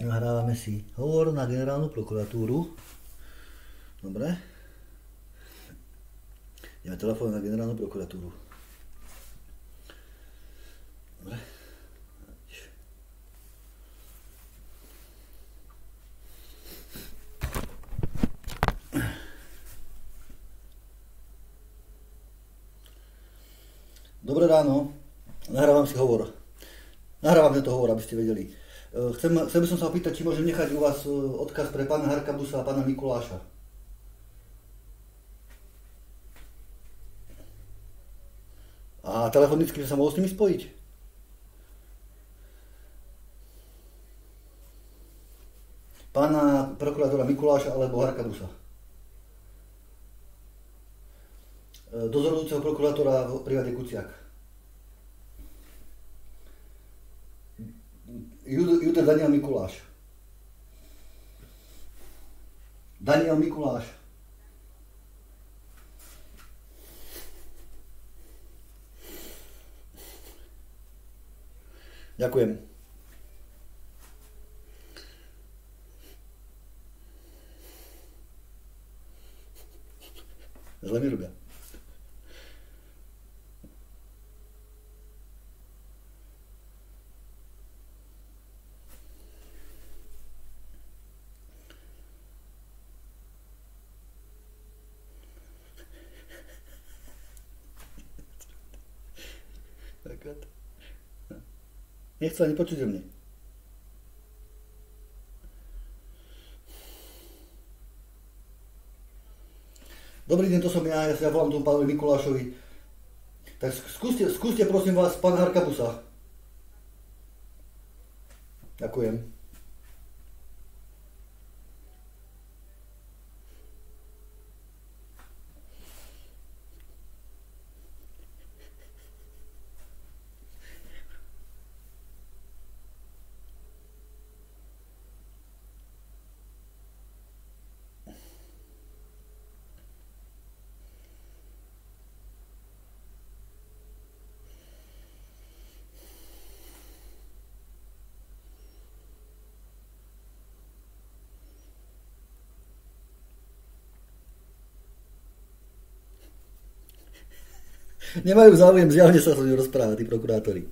Nahrávame si hovor na generálnu prokuratúru. Dobre. Ideme telefón na generálnu prokuratúru. Dobre. Dobré ráno. Nahrávam si hovor. Nahrávam tento hovor, aby ste vedeli. Chcel by som sa opýtať, či môžem nechať u vás odkaz pre pána Harkabusa a pána Mikuláša. A telefonicky by sa mohol s nimi spojiť? Pána prokurátora Mikuláša alebo Harkabusa. Dozorujúceho prokurátora v prípade Kuciak. Jude Daniel Mikuláš. Daniel Mikuláš. Ďakujem. Zle mi robia. Nechcú ani počuť o mne. Dobrý deň, to som ja sa volám tomu pánovi Mikulášovi. Tak skúste prosím vás pána Harkabusa. Ďakujem. Nemajú záujem, zjavne sa so mnou rozprávať, tí prokurátori.